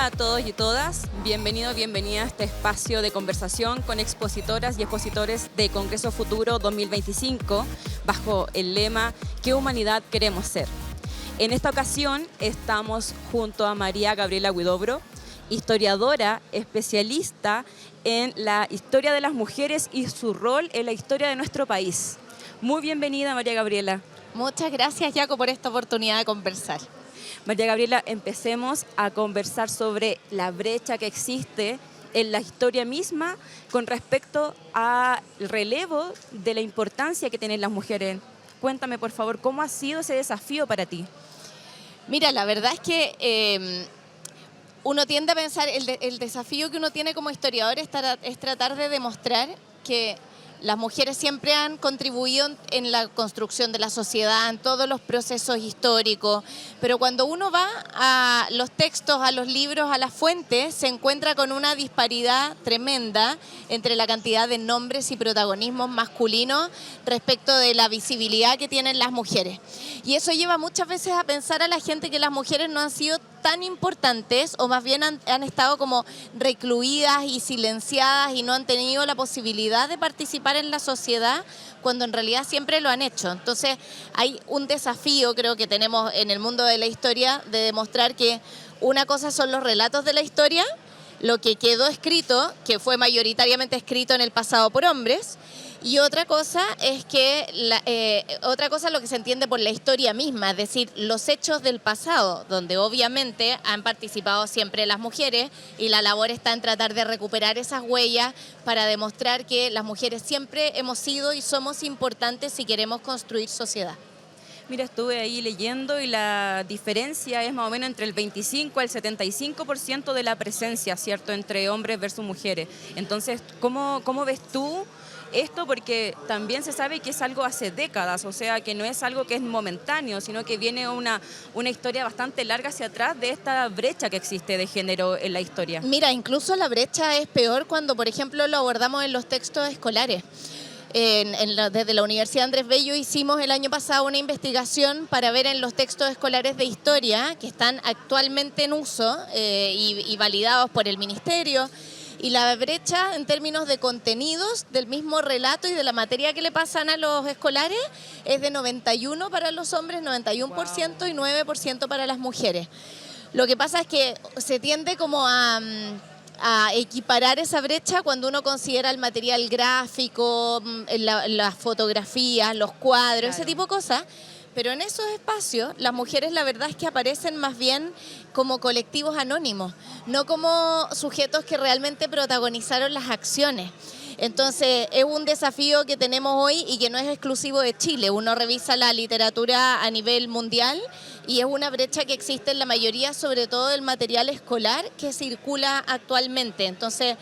Hola a todos y todas, bienvenidos, bienvenida a este espacio de conversación con expositoras y expositores de Congreso Futuro 2025 bajo el lema ¿Qué humanidad queremos ser? En esta ocasión estamos junto a María Gabriela Huidobro, historiadora especialista en la historia de las mujeres y su rol en la historia de nuestro país. Muy bienvenida, María Gabriela. Muchas gracias, Jaco, por esta oportunidad de conversar. María Gabriela, empecemos a conversar sobre la brecha que existe en la historia misma con respecto al relevo de la importancia que tienen las mujeres. Cuéntame, por favor, ¿cómo ha sido ese desafío para ti? Mira, la verdad es que uno tiende a pensar, el desafío que uno tiene como historiador es tratar de demostrar que las mujeres siempre han contribuido en la construcción de la sociedad, en todos los procesos históricos, pero cuando uno va a los textos, a los libros, a las fuentes, se encuentra con una disparidad tremenda entre la cantidad de nombres y protagonismos masculinos respecto de la visibilidad que tienen las mujeres. Y eso lleva muchas veces a pensar a la gente que las mujeres no han sido tan importantes, o más bien han estado como recluidas y silenciadas y no han tenido la posibilidad de participar en la sociedad, cuando en realidad siempre lo han hecho. Entonces hay un desafío, creo que tenemos en el mundo de la historia, de demostrar que una cosa son los relatos de la historia, lo que quedó escrito, que fue mayoritariamente escrito en el pasado por hombres, y otra cosa es que lo que se entiende por la historia misma, es decir, los hechos del pasado, donde obviamente han participado siempre las mujeres, y la labor está en tratar de recuperar esas huellas para demostrar que las mujeres siempre hemos sido y somos importantes si queremos construir sociedad. Mira, estuve ahí leyendo y la diferencia es más o menos entre el 25 al 75% de la presencia, ¿cierto?, entre hombres versus mujeres. Entonces, ¿cómo ves tú esto? Porque también se sabe que es algo hace décadas, o sea, que no es algo que es momentáneo, sino que viene una historia bastante larga hacia atrás de esta brecha que existe de género en la historia. Mira, incluso la brecha es peor cuando, por ejemplo, lo abordamos en los textos escolares. Desde la Universidad Andrés Bello hicimos el año pasado una investigación para ver en los textos escolares de historia que están actualmente en uso y validados por el Ministerio. Y la brecha en términos de contenidos del mismo relato y de la materia que le pasan a los escolares es de 91 para los hombres, 91% wow, y 9% para las mujeres. Lo que pasa es que se tiende como a equiparar esa brecha cuando uno considera el material gráfico, las fotografías, los cuadros, claro, ese tipo de cosas. Pero en esos espacios las mujeres la verdad es que aparecen más bien como colectivos anónimos, no como sujetos que realmente protagonizaron las acciones. Entonces es un desafío que tenemos hoy y que no es exclusivo de Chile. Uno revisa la literatura a nivel mundial y es una brecha que existe en la mayoría, sobre todo del material escolar que circula actualmente. Entonces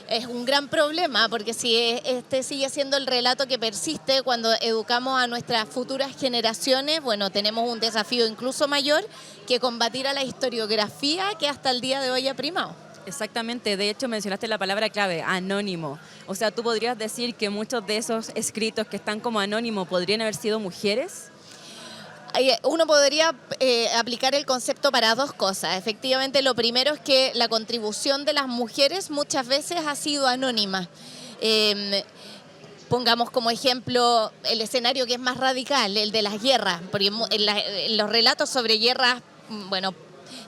es un gran problema, porque si este sigue siendo el relato que persiste cuando educamos a nuestras futuras generaciones, bueno, tenemos un desafío incluso mayor que combatir a la historiografía que hasta el día de hoy ha primado. Exactamente, de hecho mencionaste la palabra clave, anónimo. O sea, ¿tú podrías decir que muchos de esos escritos que están como anónimos podrían haber sido mujeres? Uno podría aplicar el concepto para dos cosas. Efectivamente, lo primero es que la contribución de las mujeres muchas veces ha sido anónima. Pongamos como ejemplo el escenario que es más radical, el de las guerras, porque los relatos sobre guerras, bueno,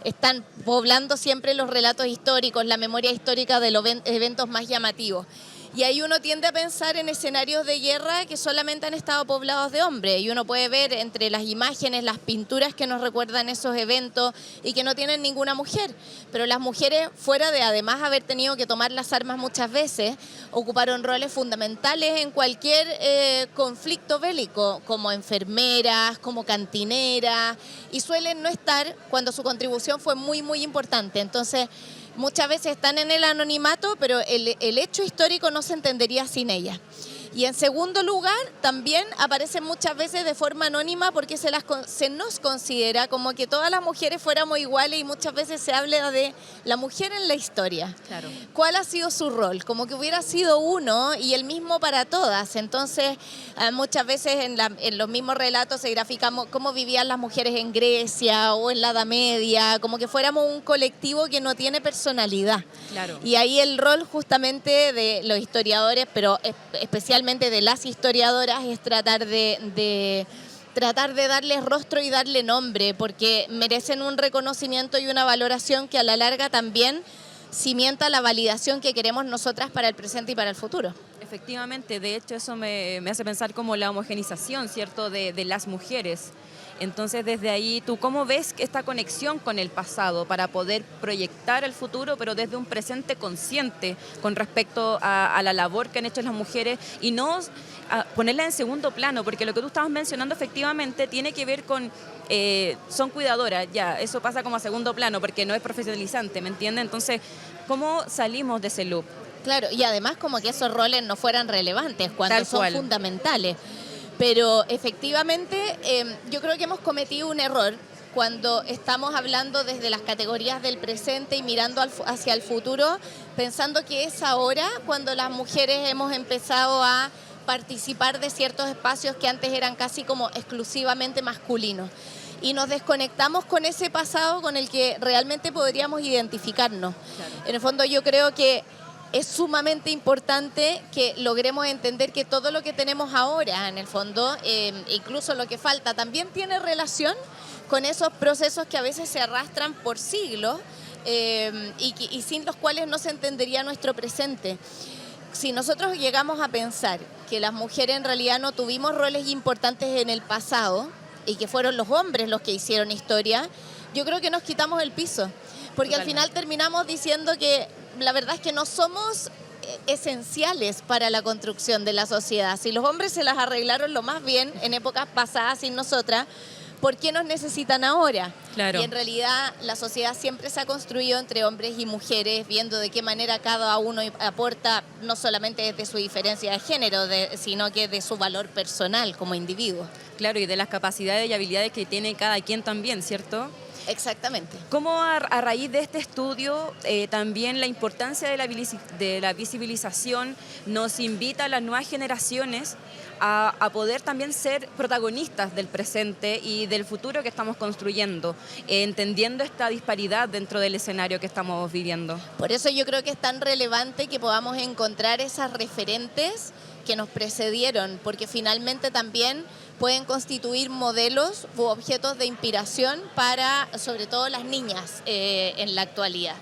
están poblando siempre los relatos históricos, la memoria histórica de los eventos más llamativos. Y ahí uno tiende a pensar en escenarios de guerra que solamente han estado poblados de hombres. Y uno puede ver entre las imágenes, las pinturas que nos recuerdan esos eventos y que no tienen ninguna mujer. Pero las mujeres, fuera de además haber tenido que tomar las armas muchas veces, ocuparon roles fundamentales en cualquier conflicto bélico, como enfermeras, como cantineras, y suelen no estar cuando su contribución fue muy, muy importante. Entonces, muchas veces están en el anonimato, pero el hecho histórico no se entendería sin ellas. Y en segundo lugar, también aparecen muchas veces de forma anónima porque se nos considera como que todas las mujeres fuéramos iguales y muchas veces se habla de la mujer en la historia. Claro. ¿Cuál ha sido su rol? Como que hubiera sido uno y el mismo para todas. Entonces, muchas veces en los mismos relatos se graficamos cómo vivían las mujeres en Grecia o en la Edad Media, como que fuéramos un colectivo que no tiene personalidad. Claro. Y ahí el rol justamente de los historiadores, pero especialmente de las historiadoras, es tratar de darles rostro y darle nombre, porque merecen un reconocimiento y una valoración que a la larga también cimienta la validación que queremos nosotras para el presente y para el futuro. Efectivamente, de hecho eso me hace pensar como la homogenización, ¿cierto?, de las mujeres. Entonces, desde ahí, ¿tú cómo ves esta conexión con el pasado para poder proyectar el futuro, pero desde un presente consciente con respecto a la labor que han hecho las mujeres y no ponerla en segundo plano? Porque lo que tú estabas mencionando efectivamente tiene que ver con, son cuidadoras, ya, eso pasa como a segundo plano porque no es profesionalizante, ¿me entiendes? Entonces, ¿cómo salimos de ese loop? Claro, y además como que esos roles no fueran relevantes cuando Tal son cual. Fundamentales. Pero efectivamente yo creo que hemos cometido un error cuando estamos hablando desde las categorías del presente y mirando hacia el futuro, pensando que es ahora cuando las mujeres hemos empezado a participar de ciertos espacios que antes eran casi como exclusivamente masculinos. Y nos desconectamos con ese pasado con el que realmente podríamos identificarnos. Claro. En el fondo yo creo que es sumamente importante que logremos entender que todo lo que tenemos ahora, en el fondo, incluso lo que falta, también tiene relación con esos procesos que a veces se arrastran por siglos y sin los cuales no se entendería nuestro presente. Si nosotros llegamos a pensar que las mujeres en realidad no tuvimos roles importantes en el pasado y que fueron los hombres los que hicieron historia, yo creo que nos quitamos el piso. Porque al final terminamos diciendo que la verdad es que no somos esenciales para la construcción de la sociedad. Si los hombres se las arreglaron lo más bien en épocas pasadas sin nosotras, ¿por qué nos necesitan ahora? Claro. Y en realidad la sociedad siempre se ha construido entre hombres y mujeres, viendo de qué manera cada uno aporta, no solamente desde su diferencia de género, sino que de su valor personal como individuo. Claro, y de las capacidades y habilidades que tiene cada quien también, ¿cierto? Exactamente. ¿Cómo a raíz de este estudio también la importancia de la visibilización nos invita a las nuevas generaciones a poder también ser protagonistas del presente y del futuro que estamos construyendo, entendiendo esta disparidad dentro del escenario que estamos viviendo? Por eso yo creo que es tan relevante que podamos encontrar esas referentes que nos precedieron, porque finalmente también pueden constituir modelos u objetos de inspiración para, sobre todo, las niñas en la actualidad.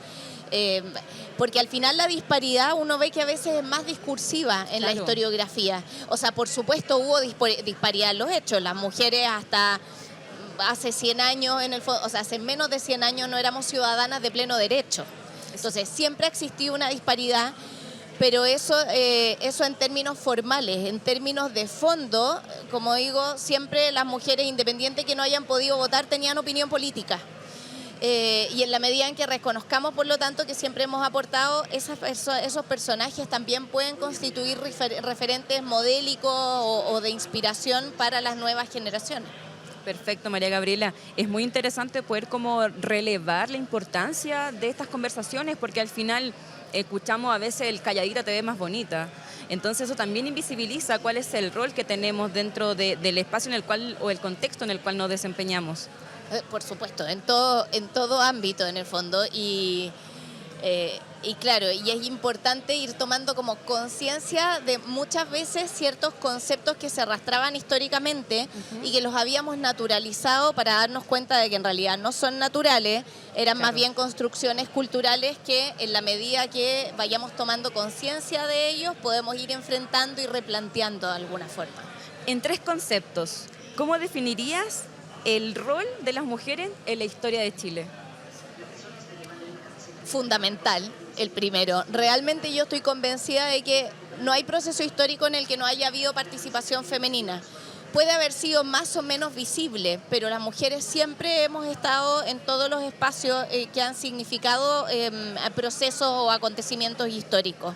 Porque al final la disparidad uno ve que a veces es más discursiva en la historiografía. O sea, por supuesto hubo disparidad en los hechos. Las mujeres hasta hace 100 años, o sea, hace menos de 100 años no éramos ciudadanas de pleno derecho. Entonces siempre ha existido una disparidad. Pero eso en términos formales, en términos de fondo, como digo, siempre las mujeres independientes que no hayan podido votar tenían opinión política. Y en la medida en que reconozcamos, por lo tanto, que siempre hemos aportado, esos personajes también pueden constituir referentes modélicos o de inspiración para las nuevas generaciones. Perfecto, María Gabriela. Es muy interesante poder como relevar la importancia de estas conversaciones, porque al final escuchamos a veces el calladita te ve más bonita. Entonces eso también invisibiliza cuál es el rol que tenemos dentro del espacio en el cual o el contexto en el cual nos desempeñamos. Por supuesto, en todo ámbito en el fondo y claro, y es importante ir tomando como conciencia de muchas veces ciertos conceptos que se arrastraban históricamente y que los habíamos naturalizado para darnos cuenta de que en realidad no son naturales, eran más bien construcciones culturales que en la medida que vayamos tomando conciencia de ellos podemos ir enfrentando y replanteando de alguna forma. En 3 conceptos, ¿cómo definirías el rol de las mujeres en la historia de Chile? Fundamental, el primero. Realmente yo estoy convencida de que no hay proceso histórico en el que no haya habido participación femenina. Puede haber sido más o menos visible, pero las mujeres siempre hemos estado en todos los espacios que han significado procesos o acontecimientos históricos.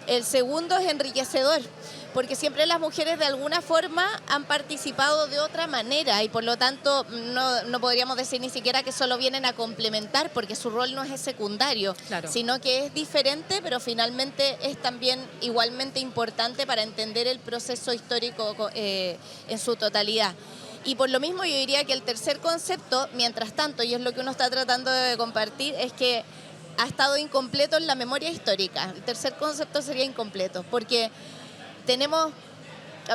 El segundo es enriquecedor, porque siempre las mujeres de alguna forma han participado de otra manera y por lo tanto no podríamos decir ni siquiera que solo vienen a complementar, porque su rol no es secundario, claro, sino que es diferente, pero finalmente es también igualmente importante para entender el proceso histórico en su totalidad. Y por lo mismo yo diría que el tercer concepto, mientras tanto, y es lo que uno está tratando de compartir, es que ha estado incompleto en la memoria histórica. El tercer concepto sería incompleto, porque tenemos,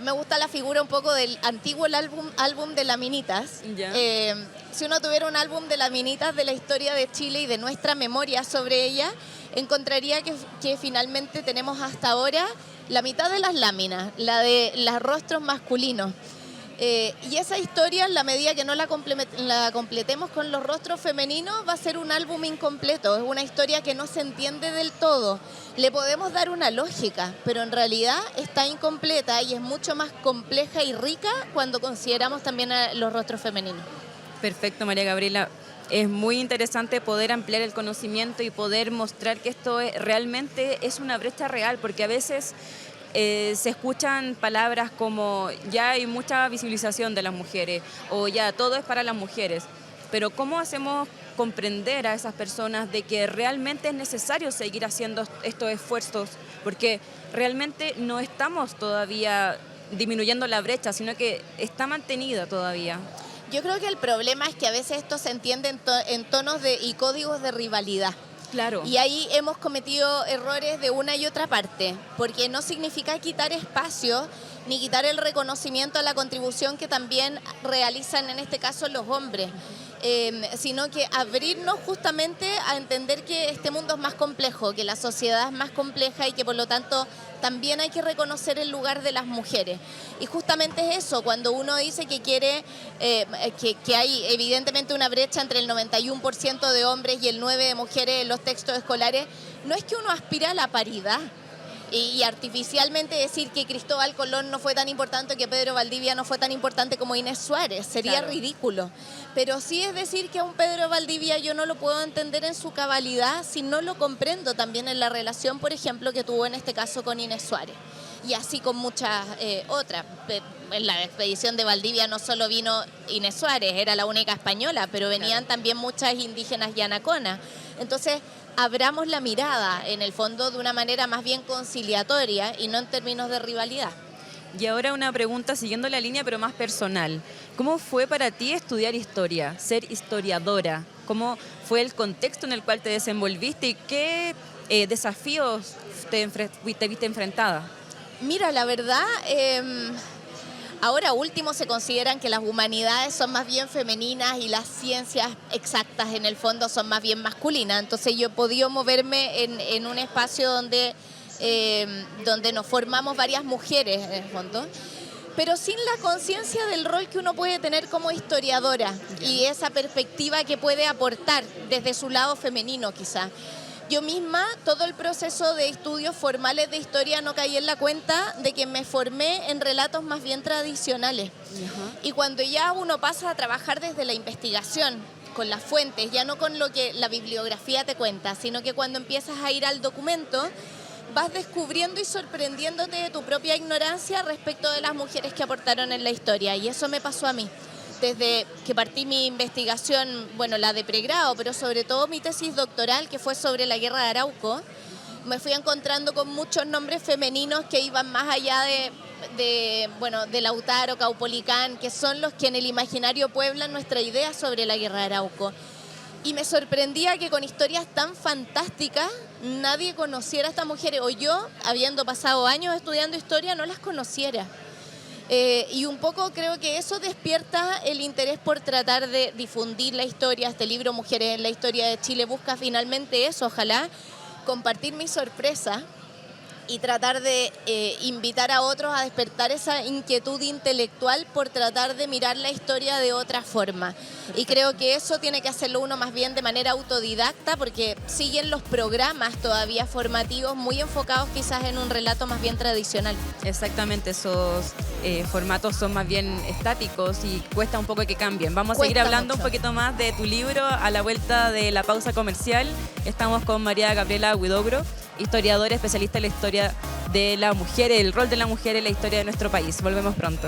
me gusta la figura un poco del antiguo álbum de laminitas. Si uno tuviera un álbum de laminitas de la historia de Chile y de nuestra memoria sobre ella, encontraría que finalmente tenemos hasta ahora la mitad de las láminas, la de los rostros masculinos. Y esa historia, en la medida que no la completemos con los rostros femeninos, va a ser un álbum incompleto. Es una historia que no se entiende del todo. Le podemos dar una lógica, pero en realidad está incompleta y es mucho más compleja y rica cuando consideramos también a los rostros femeninos. Perfecto, María Gabriela. Es muy interesante poder ampliar el conocimiento y poder mostrar que esto realmente es una brecha real, porque a veces se escuchan palabras como ya hay mucha visibilización de las mujeres o ya todo es para las mujeres, pero ¿cómo hacemos comprender a esas personas de que realmente es necesario seguir haciendo estos esfuerzos? Porque realmente no estamos todavía disminuyendo la brecha, sino que está mantenida todavía. Yo creo que el problema es que a veces esto se entiende en tonos y códigos de rivalidad. Claro. Y ahí hemos cometido errores de una y otra parte, porque no significa quitar espacio ni quitar el reconocimiento a la contribución que también realizan en este caso los hombres, sino que abrirnos justamente a entender que este mundo es más complejo, que la sociedad es más compleja y que por lo tanto también hay que reconocer el lugar de las mujeres. Y justamente es eso, cuando uno dice que quiere, que hay evidentemente una brecha entre el 91% de hombres y el 9% de mujeres en los textos escolares, no es que uno aspira a la paridad. Y artificialmente decir que Cristóbal Colón no fue tan importante, que Pedro Valdivia no fue tan importante como Inés Suárez, sería claro, ridículo. Pero sí es decir que a un Pedro Valdivia yo no lo puedo entender en su cabalidad si no lo comprendo también en la relación, por ejemplo, que tuvo en este caso con Inés Suárez. Y así con muchas otras. En la expedición de Valdivia no solo vino Inés Suárez, era la única española, pero venían también muchas indígenas yanaconas. Entonces, abramos la mirada, en el fondo, de una manera más bien conciliatoria y no en términos de rivalidad. Y ahora una pregunta siguiendo la línea, pero más personal. ¿Cómo fue para ti estudiar historia, ser historiadora? ¿Cómo fue el contexto en el cual te desenvolviste y qué desafíos te viste enfrentada? Mira, la verdad, ahora último se consideran que las humanidades son más bien femeninas y las ciencias exactas en el fondo son más bien masculinas. Entonces yo he podido moverme en un espacio donde nos formamos varias mujeres en el fondo, pero sin la conciencia del rol que uno puede tener como historiadora y esa perspectiva que puede aportar desde su lado femenino quizá. Yo misma, todo el proceso de estudios formales de historia no caí en la cuenta de que me formé en relatos más bien tradicionales. Y cuando ya uno pasa a trabajar desde la investigación, con las fuentes, ya no con lo que la bibliografía te cuenta, sino que cuando empiezas a ir al documento, vas descubriendo y sorprendiéndote de tu propia ignorancia respecto de las mujeres que aportaron en la historia. Y eso me pasó a mí. Desde que partí mi investigación, bueno, la de pregrado, pero sobre todo mi tesis doctoral, que fue sobre la Guerra de Arauco, me fui encontrando con muchos nombres femeninos que iban más allá de Lautaro, Caupolicán, que son los que en el imaginario pueblan nuestra idea sobre la Guerra de Arauco. Y me sorprendía que con historias tan fantásticas nadie conociera a estas mujeres, o yo, habiendo pasado años estudiando historia, no las conociera. Y un poco creo que eso despierta el interés por tratar de difundir la historia. Este libro, Mujeres en la Historia de Chile, busca finalmente eso, ojalá compartir mi sorpresa y tratar de invitar a otros a despertar esa inquietud intelectual por tratar de mirar la historia de otra forma. Y creo que eso tiene que hacerlo uno más bien de manera autodidacta, porque siguen los programas todavía formativos muy enfocados quizás en un relato más bien tradicional. Exactamente, esos formatos son más bien estáticos y cuesta un poco que cambien. Vamos a seguir hablando mucho. Un poquito más de tu libro a la vuelta de la pausa comercial. Estamos con María Gabriela Huidobro, historiadora especialista en la historia de la mujer, el rol de la mujer en la historia de nuestro país. Volvemos pronto.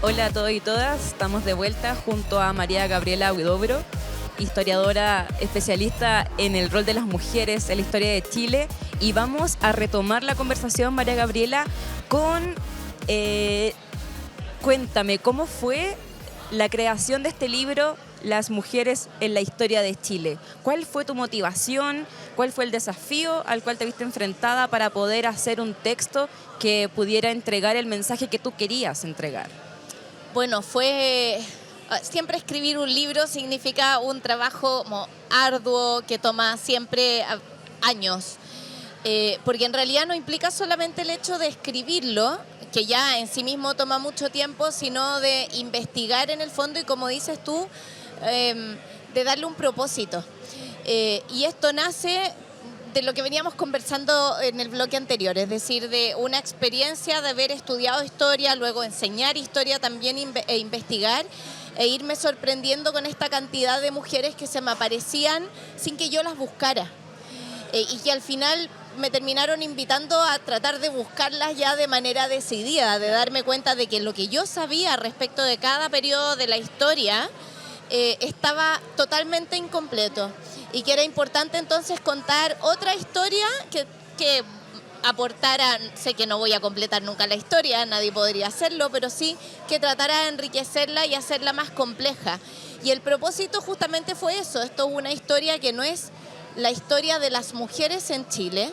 Hola a todos y todas, estamos de vuelta junto a María Gabriela Huidobro, historiadora especialista en el rol de las mujeres en la historia de Chile, y vamos a retomar la conversación, María Gabriela, con cuéntame, ¿cómo fue la creación de este libro, Las mujeres en la historia de Chile? ¿Cuál fue tu motivación? ¿Cuál fue el desafío al cual te viste enfrentada para poder hacer un texto que pudiera entregar el mensaje que tú querías entregar? Bueno, siempre escribir un libro significa un trabajo como arduo que toma siempre años, porque en realidad no implica solamente el hecho de escribirlo, que ya en sí mismo toma mucho tiempo, sino de investigar en el fondo y, como dices tú, de darle un propósito. Y esto nace de lo que veníamos conversando en el bloque anterior, es decir, de una experiencia de haber estudiado historia, luego enseñar historia también e investigar, e irme sorprendiendo con esta cantidad de mujeres que se me aparecían sin que yo las buscara, y que al final me terminaron invitando a tratar de buscarlas ya de manera decidida, de darme cuenta de que lo que yo sabía respecto de cada periodo de la historia estaba totalmente incompleto, y que era importante entonces contar otra historia que aportara, sé que no voy a completar nunca la historia, nadie podría hacerlo, pero sí que tratara de enriquecerla y hacerla más compleja. Y el propósito justamente fue eso. Esto es una historia que no es la historia de las mujeres en Chile,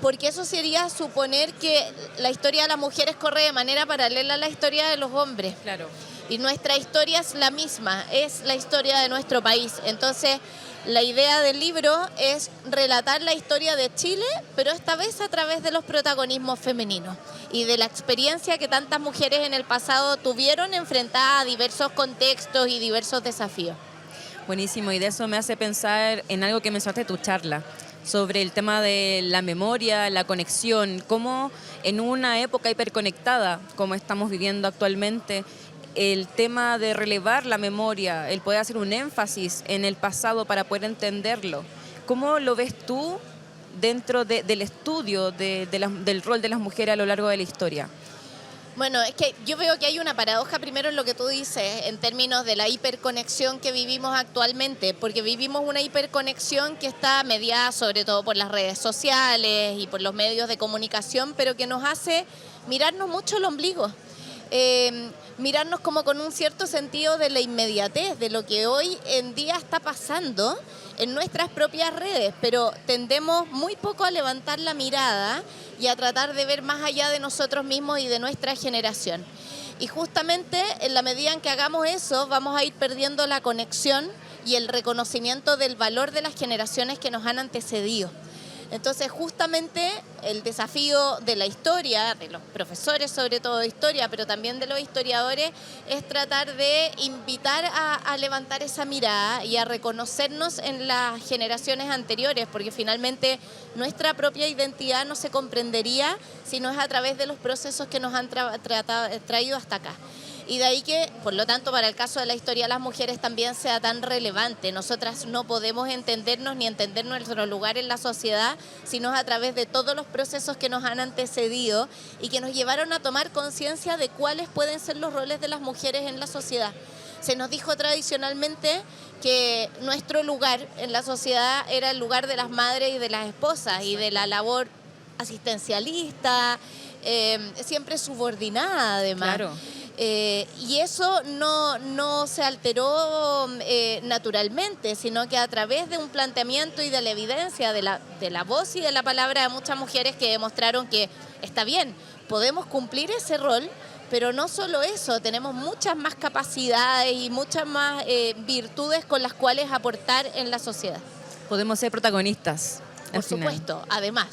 porque eso sería suponer que la historia de las mujeres corre de manera paralela a la historia de los hombres. Claro. Y nuestra historia es la misma, es la historia de nuestro país. Entonces, la idea del libro es relatar la historia de Chile, pero esta vez a través de los protagonismos femeninos y de la experiencia que tantas mujeres en el pasado tuvieron enfrentada a diversos contextos y diversos desafíos. Buenísimo, y de eso me hace pensar en algo que mencionaste en tu charla, sobre el tema de la memoria, la conexión, cómo en una época hiperconectada como estamos viviendo actualmente, el tema de relevar la memoria, el poder hacer un énfasis en el pasado para poder entenderlo. ¿Cómo lo ves tú dentro del estudio del rol de las mujeres a lo largo de la historia? Bueno, es que yo veo que hay una paradoja primero en lo que tú dices, en términos de la hiperconexión que vivimos actualmente, porque vivimos una hiperconexión que está mediada sobre todo por las redes sociales y por los medios de comunicación, pero que nos hace mirarnos mucho el ombligo. Mirarnos como con un cierto sentido de la inmediatez, de lo que hoy en día está pasando en nuestras propias redes, pero tendemos muy poco a levantar la mirada y a tratar de ver más allá de nosotros mismos y de nuestra generación. Y justamente en la medida en que hagamos eso, vamos a ir perdiendo la conexión y el reconocimiento del valor de las generaciones que nos han antecedido. Entonces, justamente el desafío de la historia, de los profesores sobre todo de historia, pero también de los historiadores, es tratar de invitar a levantar esa mirada y a reconocernos en las generaciones anteriores, porque finalmente nuestra propia identidad no se comprendería si no es a través de los procesos que nos han traído hasta acá. Y de ahí que, por lo tanto, para el caso de la historia de las mujeres también sea tan relevante. Nosotras no podemos entendernos ni entender nuestro lugar en la sociedad, sino a través de todos los procesos que nos han antecedido y que nos llevaron a tomar conciencia de cuáles pueden ser los roles de las mujeres en la sociedad. Se nos dijo tradicionalmente que nuestro lugar en la sociedad era el lugar de las madres y de las esposas y de la labor asistencialista, siempre subordinada además. Claro. Y eso no se alteró naturalmente, sino que a través de un planteamiento y de la evidencia de la voz y de la palabra de muchas mujeres que demostraron que está bien, podemos cumplir ese rol, pero no solo eso, tenemos muchas más capacidades y muchas más virtudes con las cuales aportar en la sociedad. Podemos ser protagonistas. Por supuesto, además.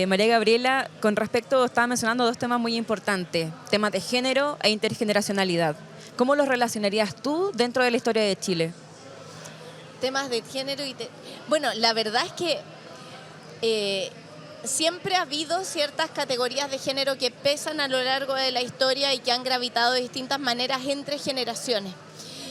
María Gabriela, con respecto, estaba mencionando dos temas muy importantes, temas de género e intergeneracionalidad. ¿Cómo los relacionarías tú dentro de la historia de Chile? Temas de género y... Bueno, la verdad es que siempre ha habido ciertas categorías de género que pesan a lo largo de la historia y que han gravitado de distintas maneras entre generaciones.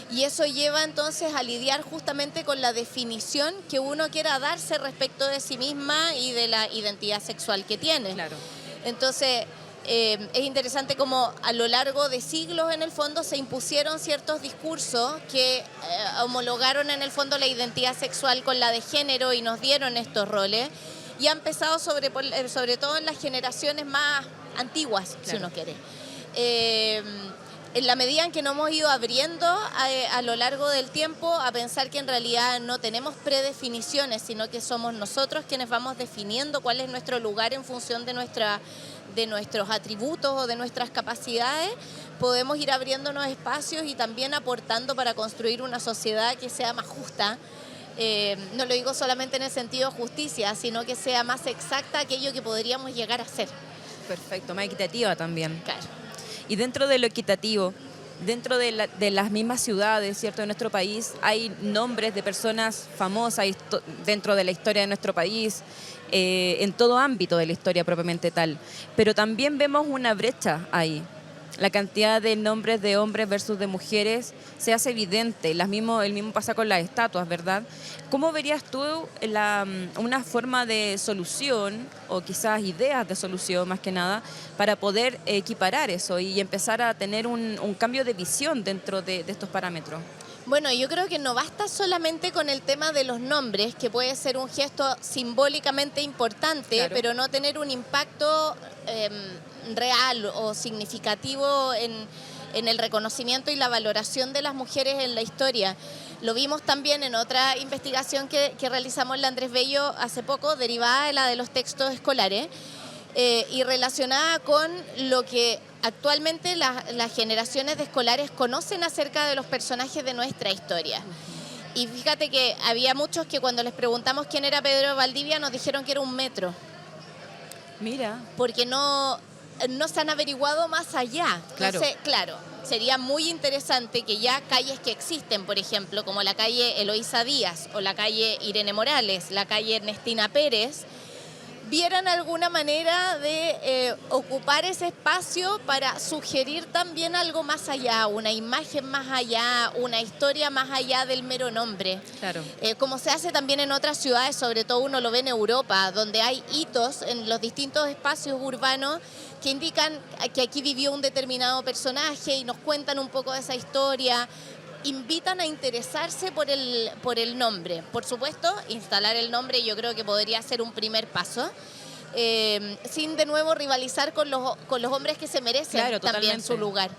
Y eso lleva entonces a lidiar justamente con la definición que uno quiera darse respecto de sí misma y de la identidad sexual que tiene. Claro. Entonces, es interesante cómo a lo largo de siglos en el fondo se impusieron ciertos discursos que homologaron en el fondo la identidad sexual con la de género y nos dieron estos roles. Y ha empezado sobre todo en las generaciones más antiguas, claro, si uno quiere. En la medida en que nos hemos ido abriendo a lo largo del tiempo a pensar que en realidad no tenemos predefiniciones, sino que somos nosotros quienes vamos definiendo cuál es nuestro lugar en función de nuestros atributos o de nuestras capacidades, podemos ir abriéndonos espacios y también aportando para construir una sociedad que sea más justa. No lo digo solamente en el sentido de justicia, sino que sea más exacta aquello que podríamos llegar a ser. Perfecto, más equitativa también. Claro. Y dentro de lo equitativo, dentro de las mismas ciudades, ¿cierto?, de nuestro país, hay nombres de personas famosas dentro de la historia de nuestro país, en todo ámbito de la historia propiamente tal. Pero también vemos una brecha ahí. La cantidad de nombres de hombres versus de mujeres se hace evidente. El mismo pasa con las estatuas, ¿verdad? ¿Cómo verías tú una forma de solución, o quizás ideas de solución más que nada, para poder equiparar eso y empezar a tener un cambio de visión dentro de estos parámetros? Bueno, yo creo que no basta solamente con el tema de los nombres, que puede ser un gesto simbólicamente importante, claro, pero no tener un impacto real o significativo en el reconocimiento y la valoración de las mujeres en la historia. Lo vimos también en otra investigación que realizamos en la Andrés Bello hace poco, derivada de la de los textos escolares, y relacionada con lo que actualmente las generaciones de escolares conocen acerca de los personajes de nuestra historia. Y fíjate que había muchos que cuando les preguntamos quién era Pedro Valdivia nos dijeron que era un metro. Mira. Porque no se han averiguado más allá. Claro. Entonces, claro, sería muy interesante que ya calles que existen, por ejemplo, como la calle Eloísa Díaz o la calle Irene Morales, la calle Ernestina Pérez, vieran alguna manera de ocupar ese espacio para sugerir también algo más allá, una imagen más allá, una historia más allá del mero nombre. Claro. Como se hace también en otras ciudades, sobre todo uno lo ve en Europa, donde hay hitos en los distintos espacios urbanos que indican que aquí vivió un determinado personaje y nos cuentan un poco de esa historia. Invitan a interesarse por el nombre. Por supuesto, instalar el nombre yo creo que podría ser un primer paso, sin de nuevo rivalizar con los hombres que se merecen, claro, también su lugar.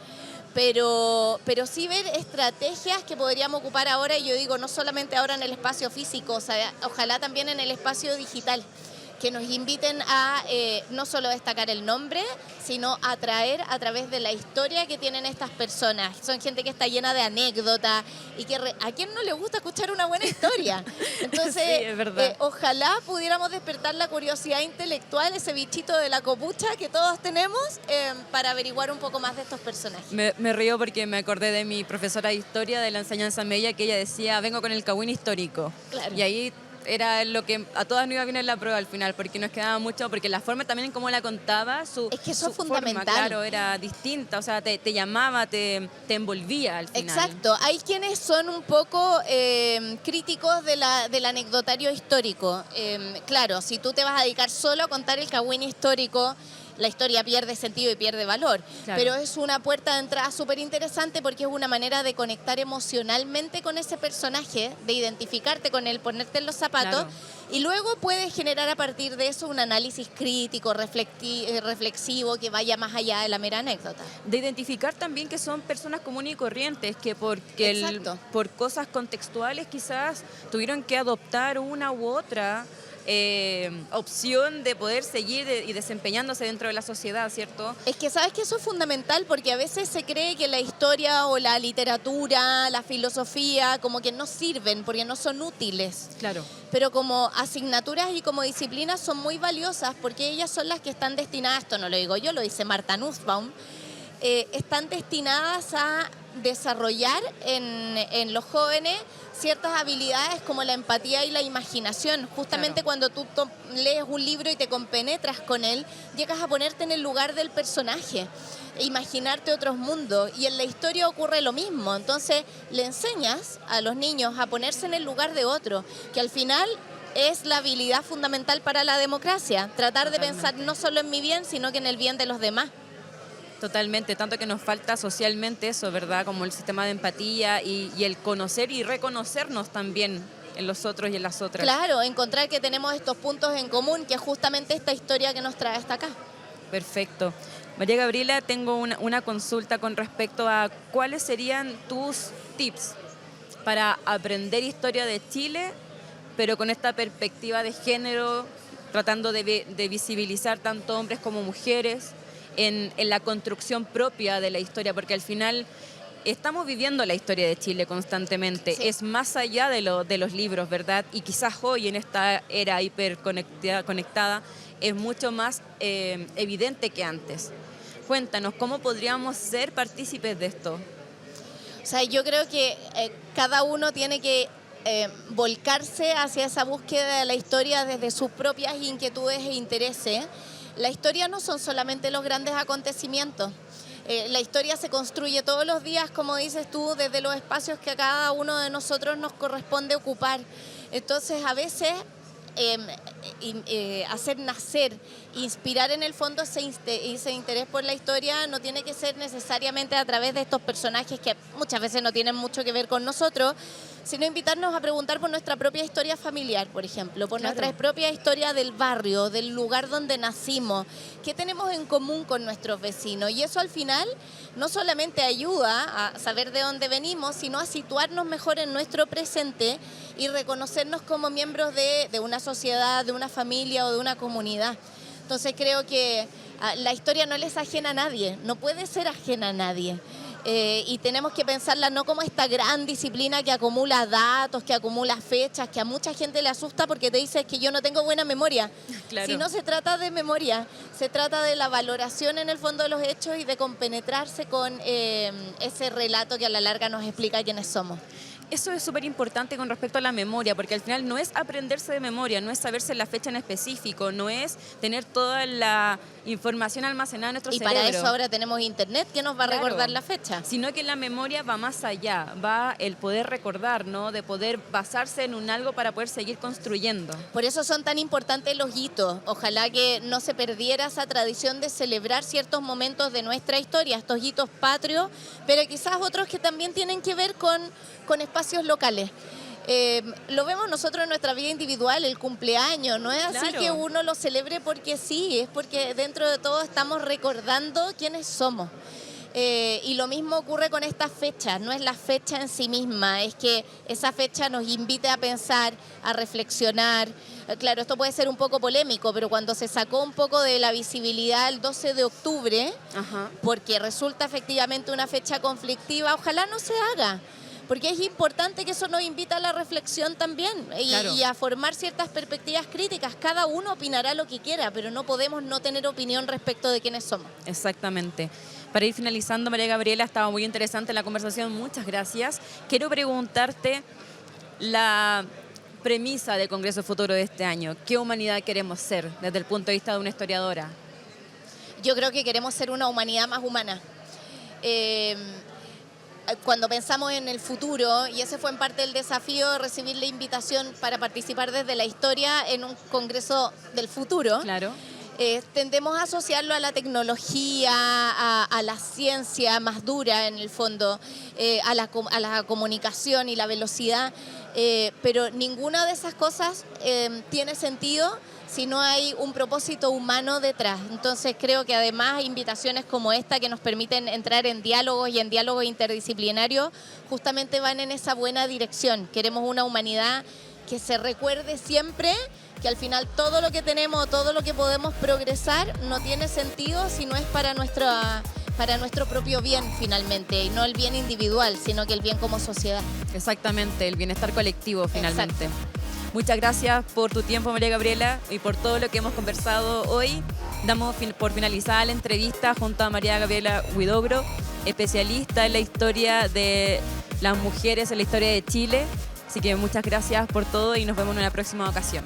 Pero sí ver estrategias que podríamos ocupar ahora, y yo digo, no solamente ahora en el espacio físico, o sea, ojalá también en el espacio digital, que nos inviten a no solo destacar el nombre, sino atraer a través de la historia que tienen estas personas. Son gente que está llena de anécdotas y que a quién no le gusta escuchar una buena historia. Entonces, sí, es verdad. Ojalá pudiéramos despertar la curiosidad intelectual, ese bichito de la copucha que todos tenemos, para averiguar un poco más de estos personajes. Me río porque me acordé de mi profesora de historia de la enseñanza media, que ella decía, vengo con el cagüín histórico. Claro. Y ahí era lo que a todas nos iba bien en la prueba al final, porque nos quedaba mucho, porque la forma también en cómo la contaba, es que eso es fundamental. Forma, claro, era distinta, o sea, te llamaba, te envolvía al final. Exacto, hay quienes son un poco críticos del anecdotario histórico. Claro, si tú te vas a dedicar solo a contar el cagüín histórico, la historia pierde sentido y pierde valor. Claro. Pero es una puerta de entrada súper interesante porque es una manera de conectar emocionalmente con ese personaje, de identificarte con él, ponerte en los zapatos, claro, y luego puedes generar a partir de eso un análisis crítico, reflexivo, que vaya más allá de la mera anécdota. De identificar también que son personas comunes y corrientes, que por cosas contextuales quizás tuvieron que adoptar una u otra opción de poder seguir y desempeñándose dentro de la sociedad, ¿cierto? Es que sabes que eso es fundamental porque a veces se cree que la historia o la literatura, la filosofía, como que no sirven porque no son útiles. Claro. Pero como asignaturas y como disciplinas son muy valiosas porque ellas son las que están destinadas, esto no lo digo yo, lo dice Marta Nussbaum, están destinadas a desarrollar en los jóvenes ciertas habilidades como la empatía y la imaginación. Justamente cuando tú lees un libro y te compenetras con él, llegas a ponerte en el lugar del personaje, e imaginarte otros mundos. Y en la historia ocurre lo mismo. Entonces le enseñas a los niños a ponerse en el lugar de otro, que al final es la habilidad fundamental para la democracia. Tratar de pensar no solo en mi bien, sino que en el bien de los demás. Totalmente, tanto que nos falta socialmente eso, ¿verdad? Como el sistema de empatía y el conocer y reconocernos también en los otros y en las otras. Claro, encontrar que tenemos estos puntos en común, que es justamente esta historia que nos trae hasta acá. Perfecto. María Gabriela, tengo una consulta con respecto a cuáles serían tus tips para aprender historia de Chile, pero con esta perspectiva de género, tratando de visibilizar tanto hombres como mujeres, en la construcción propia de la historia, porque al final estamos viviendo la historia de Chile constantemente. Sí. Es más allá de los libros, ¿verdad? Y quizás hoy en esta era hiperconectada es mucho más evidente que antes. Cuéntanos, ¿cómo podríamos ser partícipes de esto? O sea, yo creo que cada uno tiene que volcarse hacia esa búsqueda de la historia desde sus propias inquietudes e intereses. La historia no son solamente los grandes acontecimientos. La historia se construye todos los días, como dices tú, desde los espacios que a cada uno de nosotros nos corresponde ocupar. Entonces, a veces, hacer nacer, inspirar en el fondo ese interés por la historia no tiene que ser necesariamente a través de estos personajes que muchas veces no tienen mucho que ver con nosotros, sino invitarnos a preguntar por nuestra propia historia familiar, por ejemplo, por nuestra propia historia del barrio, del lugar donde nacimos, qué tenemos en común con nuestros vecinos. Y eso al final no solamente ayuda a saber de dónde venimos, sino a situarnos mejor en nuestro presente y reconocernos como miembros de una sociedad, de una familia o de una comunidad. Entonces creo que la historia no les es ajena a nadie, no puede ser ajena a nadie. Y tenemos que pensarla no como esta gran disciplina que acumula datos, que acumula fechas, que a mucha gente le asusta porque te dice que yo no tengo buena memoria. Claro. Si no se trata de memoria, se trata de la valoración en el fondo de los hechos y de compenetrarse con ese relato que a la larga nos explica quiénes somos. Eso es súper importante con respecto a la memoria, porque al final no es aprenderse de memoria, no es saberse la fecha en específico, no es tener toda la información almacenada en nuestro cerebro. Y para eso ahora tenemos internet que nos va a recordar la fecha. Sino que la memoria va más allá, va el poder recordar, ¿no? De poder basarse en un algo para poder seguir construyendo. Por eso son tan importantes los hitos. Ojalá que no se perdiera esa tradición de celebrar ciertos momentos de nuestra historia, estos hitos patrios, pero quizás otros que también tienen que ver con espacios locales. Lo vemos nosotros en nuestra vida individual, el cumpleaños, no es así que uno lo celebre porque sí, es porque dentro de todo estamos recordando quiénes somos. Y lo mismo ocurre con esta fecha, no es la fecha en sí misma, es que esa fecha nos invite a pensar, a reflexionar. Claro, esto puede ser un poco polémico, pero cuando se sacó un poco de la visibilidad el 12 de octubre, porque resulta efectivamente una fecha conflictiva, ojalá no se haga. Porque es importante que eso nos invita a la reflexión también y a formar ciertas perspectivas críticas. Cada uno opinará lo que quiera, pero no podemos no tener opinión respecto de quiénes somos. Exactamente. Para ir finalizando, María Gabriela, estaba muy interesante la conversación, muchas gracias. Quiero preguntarte la premisa del Congreso Futuro de este año. ¿Qué humanidad queremos ser desde el punto de vista de una historiadora? Yo creo que queremos ser una humanidad más humana. Cuando pensamos en el futuro, y ese fue en parte el desafío de recibir la invitación para participar desde la historia en un congreso del futuro, tendemos a asociarlo a la tecnología, a la ciencia más dura en el fondo, a la comunicación y la velocidad, pero ninguna de esas cosas tiene sentido si no hay un propósito humano detrás. Entonces creo que además invitaciones como esta que nos permiten entrar en diálogos y en diálogos interdisciplinarios justamente van en esa buena dirección. Queremos una humanidad que se recuerde siempre que al final todo lo que tenemos, todo lo que podemos progresar no tiene sentido si no es para nuestro propio bien finalmente, y no el bien individual, sino que el bien como sociedad. Exactamente, el bienestar colectivo finalmente. Exacto. Muchas gracias por tu tiempo, María Gabriela, y por todo lo que hemos conversado hoy. Damos por finalizada la entrevista junto a María Gabriela Huidobro, especialista en la historia de las mujeres, en la historia de Chile. Así que muchas gracias por todo y nos vemos en una próxima ocasión.